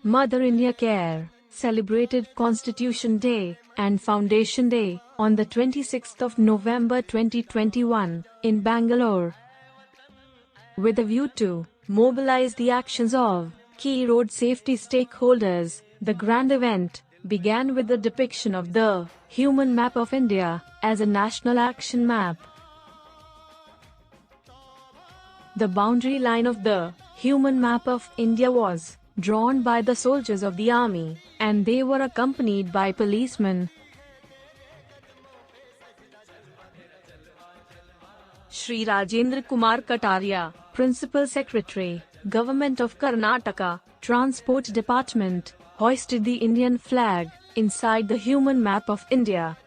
Mother India Care celebrated Constitution Day and Foundation Day on the 26th of November 2021 in Bangalore. With a view to mobilize the actions of key road safety stakeholders, the grand event began with the depiction of the Human Map of India as a national action map. The boundary line of the Human Map of India was drawn by the soldiers of the army, and they were accompanied by policemen. Shri Rajendra Kumar Kataria, Principal Secretary, Government of Karnataka, Transport Department, hoisted the Indian flag inside the Human Map of India.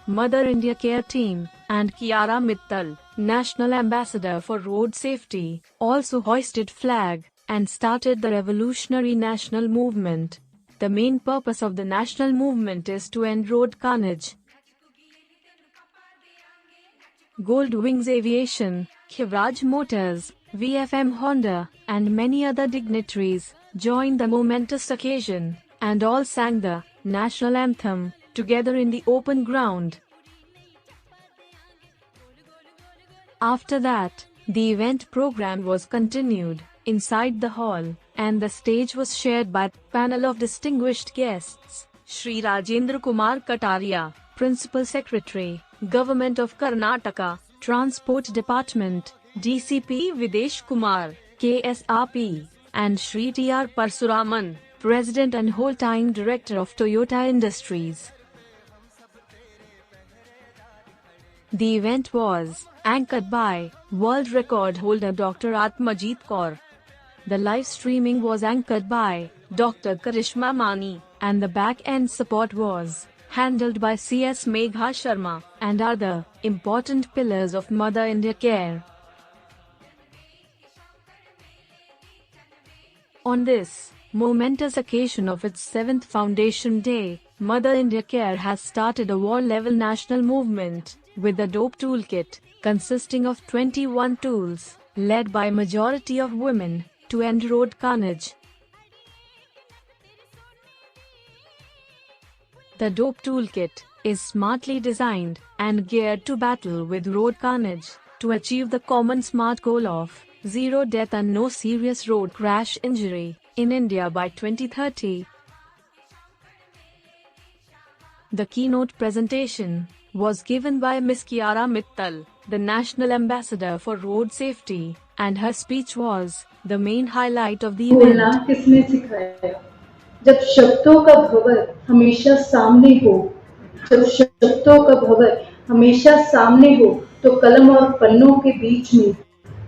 Mother India Care Team and Kiara Mittal, National Ambassador for Road Safety, also hoisted flag and started the revolutionary national movement. The main purpose of the national movement is to end road carnage. Gold Wings Aviation, Khivraj Motors, VFM Honda, and many other dignitaries joined the momentous occasion, and all sang the national anthem together in the open ground. After that, the event program was continued inside the hall, and the stage was shared by a panel of distinguished guests. Shri Rajendra Kumar Kataria, Principal Secretary, Government of Karnataka, Transport Department, DCP Videsh Kumar, KSRP, and Shri T.R. Parsuraman, President and whole-time Director of Toyota Industries. The event was anchored by world record holder Dr. Atmajit Kaur. The live streaming was anchored by Dr. Karishma Mani, and the back-end support was handled by CS Megha Sharma and other important pillars of Mother India Care. On this momentous occasion of its 7th Foundation Day, Mother India Care has started a war-level national movement with the DOPE toolkit, consisting of 21 tools, led by majority of women, to end road carnage. The DOPE toolkit is smartly designed and geared to battle with road carnage, to achieve the common SMART goal of zero death and no serious road crash injury in India by 2030. The keynote presentation was given by Ms. Kiara Mittal, the National Ambassador for Road Safety, and her speech was the main highlight of the event. बोलना किसने सिखाया? जब शब्दों का भंवर हमेशा सामने हो, जब शब्दों का भंवर हमेशा सामने हो, तो कलम और पन्नों के बीच में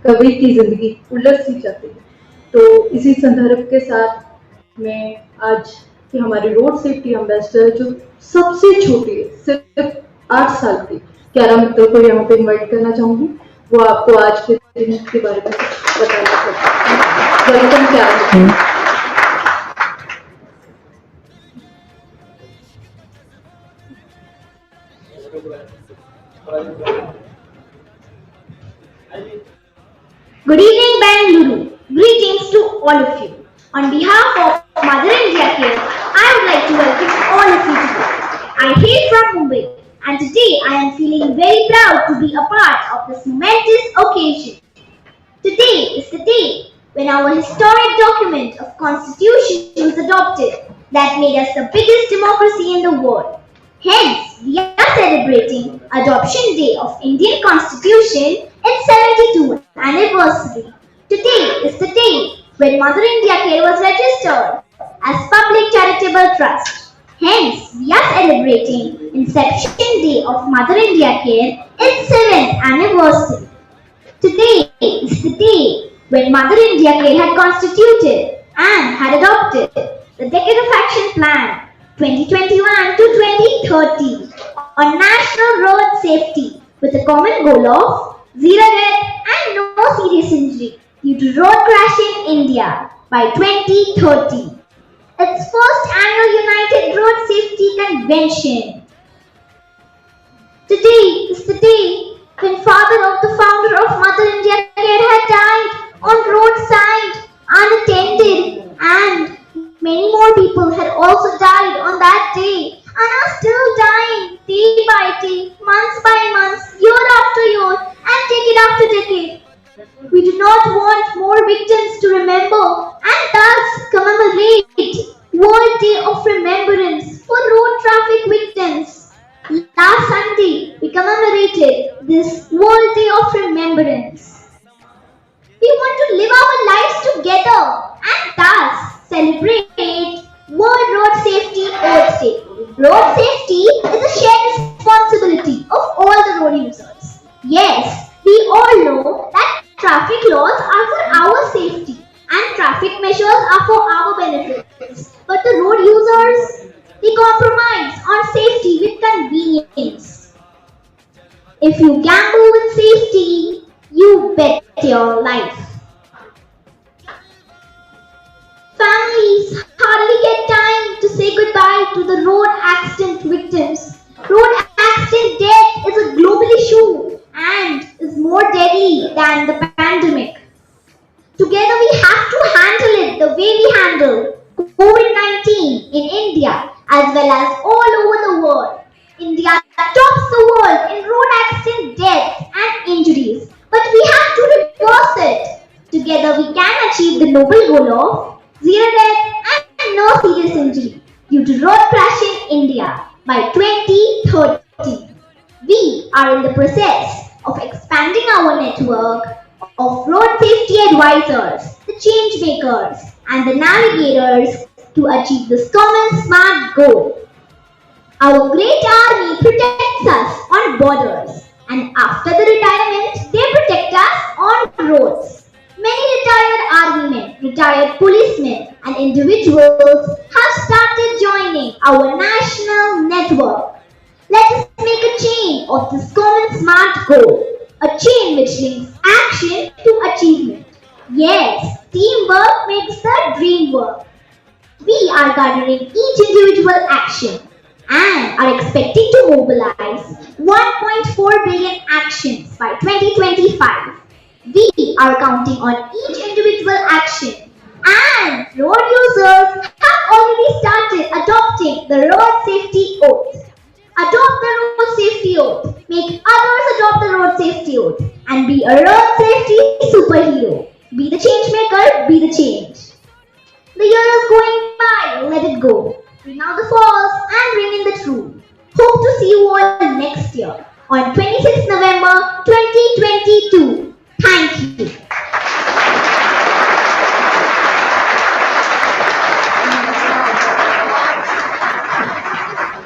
कवि की जिंदगी उलझ सी जाती है। तो इसी संदर्भ के साथ मैं आज की हमारी रोड सेफ्टी एम्बेसडर जो सबसे छोटी है, सिर्फ 8 साल की, कियारा मित्तल को यहाँ पे इनवाइट करना चाहूंगी। वो आपको आज के दिन के बारे में बताना चाहती हूँ। Welcome Kiara Mittal. Good evening, Bangalore. Greetings to all of you. On behalf of Mother India Care, I would like to welcome all of you today. I hail from Mumbai, and today I am feeling very proud to be a part of this momentous occasion. Today is the day when our historic document of Constitution was adopted that made us the biggest democracy in the world. Hence, we are celebrating Adoption Day of Indian Constitution its 72th anniversary. Today is the day when Mother India Care was registered as Public Charitable Trust. Hence, we are celebrating Inception Day of Mother India Care its 7th anniversary. Today is the day when Mother India Care had constituted and had adopted the Decade of Action Plan 2021 to 2030 on national road safety with a common goal of zero death and no serious injury due to road crash in India by 2030. Its first annual United Road Safety Convention. Today is the day when father of the founder of Mother India Care had died on roadside after decade. We do not want more victims to remember and thus commemorate World Day of Remembrance for road traffic victims. Last Sunday, we commemorated this World Day of Remembrance. We want to live our lives together and thus celebrate World Road Safety Earth Day. Road safety is a shared responsibility of all the road users. Yes, we all know that traffic laws are for our safety and traffic measures are for our benefits. But the road users, they compromise on safety with convenience. If you gamble with safety, you bet your life. Families hardly get time to say goodbye to the road accident victims. Road accident death is a global issue and is more deadly than the pandemic. Together we have to handle it the way we handle COVID-19 in India as well as all over the world. India tops the world in road accident deaths and injuries. But we have to reverse it. Together we can achieve the noble goal of zero death and no serious injury due to road crash in India by 2030. We are in the process of expanding our network of road safety advisors, the change makers, and the navigators to achieve this common smart goal. Our great army protects us on borders, and after the retirement, they protect us on roads. Many retired army men, retired policemen, and individuals have started joining our national network. Let us make a chain of this common smart goal, a chain which links action to achievement. Yes, teamwork makes the dream work. We are garnering each individual action and are expecting to mobilize 1.4 billion actions by 2025. We are counting on each individual action and road users have already started adopting the road safety oath. Adopt the road safety oath. Make others adopt the road safety oath and be a road safety superhero. Be the change maker, be the change. The year is going by, let it go. Bring out the false and bring in the true. Hope to see you all next year on 26th November 2022. Thank you.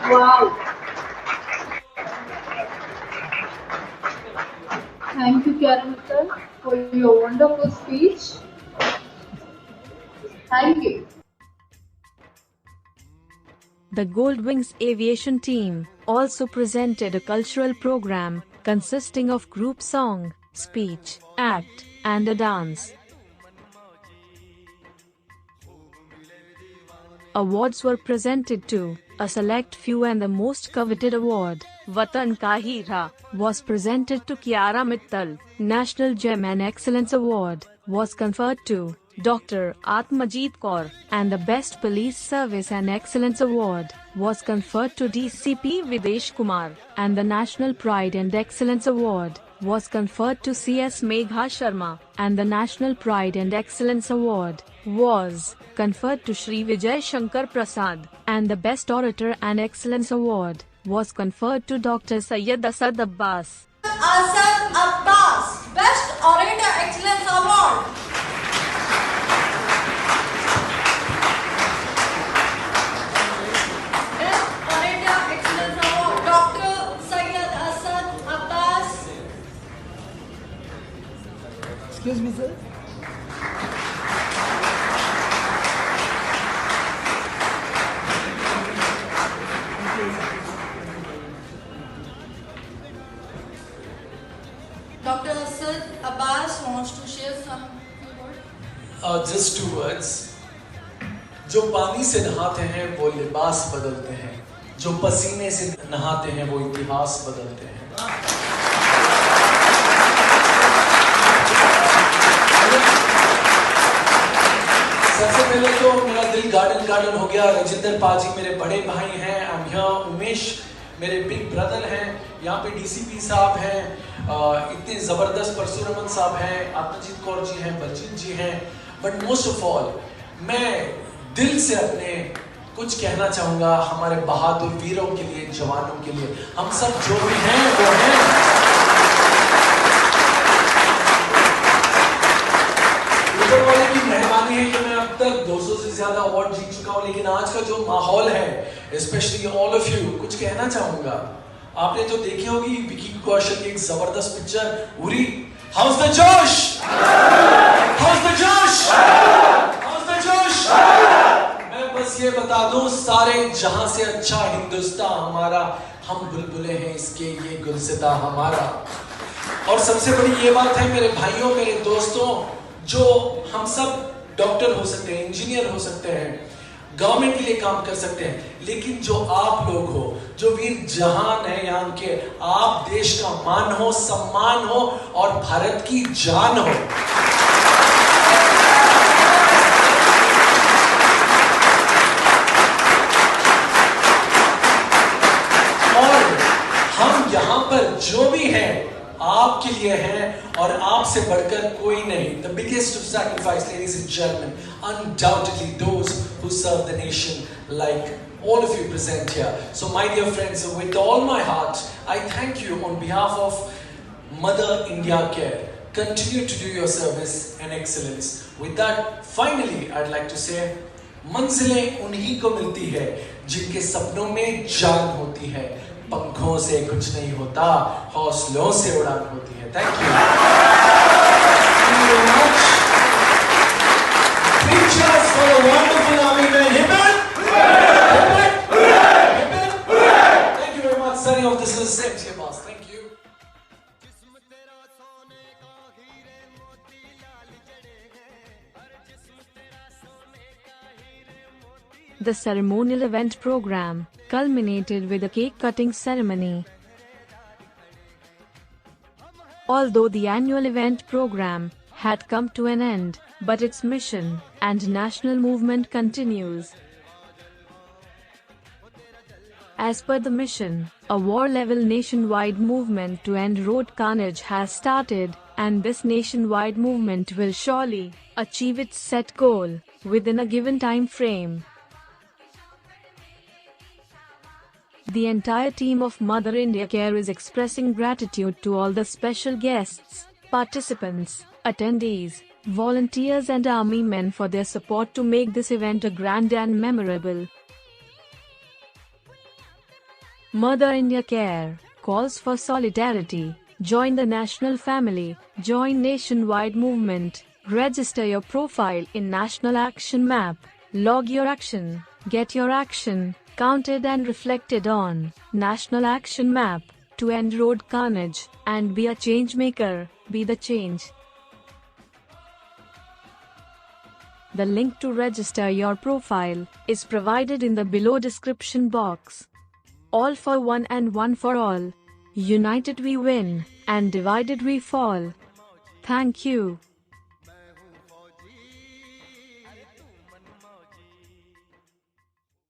Wow. Thank you, Karen, for your wonderful speech. Thank you. The Goldwings Aviation team also presented a cultural program consisting of group song, speech, act, and a dance. Awards were presented to a select few and the most coveted award, Watan Ka Heera, was presented to Kiara Mittal. National Gem and Excellence Award was conferred to Dr. Atmajit Kaur, and the Best Police Service and Excellence Award was conferred to DCP Videsh Kumar, and the National Pride and Excellence Award was conferred to CS Megha Sharma, and the National Pride and Excellence Award was conferred to Shri Vijay Shankar Prasad, and the Best Orator and Excellence Award was conferred to Dr. Syed Asad Abbas. Asad Abbas, Best Orator Excellence Award. Best Orator Excellence Award, Dr. Syed Asad Abbas. Excuse me, sir. Dr. Asad Abbas wants to share some words. Just 2 words. जो पानी से नहाते हैं वो लिबास बदलते हैं, जो पसीने से नहाते हैं वो इतिहास बदलते हैं। सबसे पहले तो मेरा दिल गार्डन हो गया। राजेंद्र पाजी मेरे बड़े भाई हैं, उमेश मेरे बिग ब्रदर हैं, यहाँ पे डीसीपी साहब हैं, इतने जबरदस्त परशुरमन साहब हैं, आत्मजीत कौर जी हैं, बलजीत जी हैं, बट मोस्ट ऑफ ऑल मैं दिल से अपने कुछ कहना चाहूंगा हमारे बहादुर वीरों के लिए, जवानों के लिए। हम सब जो भी हैं वो हैं। ऊपर वाले की मेहरबानी है कि मैं अब तक 200 से ज्यादा अवार्ड जीत चुका हूं, लेकिन आज का जो माहौल है, स्पेशली ऑल ऑफ यू, कुछ कहना चाहूंगा। आपने तो देखी होगी विकी कौशल की एक जबरदस्त पिक्चर उरी। हाउस द जोश, हाउस द जोश, हाउस द जोश। मैं बस ये बता दूं, सारे जहां से अच्छा हिंदुस्तान हमारा, हम बुलबुले हैं इसके, ये गुलसिता हमारा। और सबसे बड़ी ये बात है मेरे भाइयों, मेरे दोस्तों, जो हम सब डॉक्टर हो सकते हैं, इंजीनियर हो सकते हैं, गवर्नमेंट के लिए काम कर सकते हैं, लेकिन जो आप लोग हो, जो वीर जहान है यहाँ के, आप देश का मान हो, सम्मान हो और भारत की जान हो। और हम यहाँ पर जो भी हैं आपके लिए हैं, और आपसे बढ़कर कोई नहीं। The biggest of sacrifice, ladies and gentlemen, undoubtedly those who serve the nation, like all of you present here. So my dear friends, with all my heart, I thank you on behalf of Mother India Care. Continue to do your service and excellence. With that, finally, I'd like to say, मंजिलें उन्हीं को मिलती है जिनके सपनों में जान होती है। पंखों से कुछ नहीं होता, हौसलों से उड़ान होती है। Thank you. Thank you very much. Three cheers for the wonderful army men. Hip hip! Hip hip! Hip hip! Thank you very much. Signing off, this is Seth Boss. Thank you. The ceremonial event program culminated with a cake-cutting ceremony. Although the annual event program had come to an end, but its mission and national movement continues. As per the mission, a war-level nationwide movement to end road carnage has started, and this nationwide movement will surely achieve its set goal within a given time frame. The entire team of Mother India Care is expressing gratitude to all the special guests, participants, attendees, volunteers and army men for their support to make this event a grand and memorable. Mother India Care calls for solidarity. Join the national family, join nationwide movement, register your profile in National Action Map, log your action, get your action counted and reflected on National Action Map to end road carnage and be a change maker, be the change. The link to register your profile is provided in the below description box. All for one and one for all. United we win, and divided we fall. Thank you.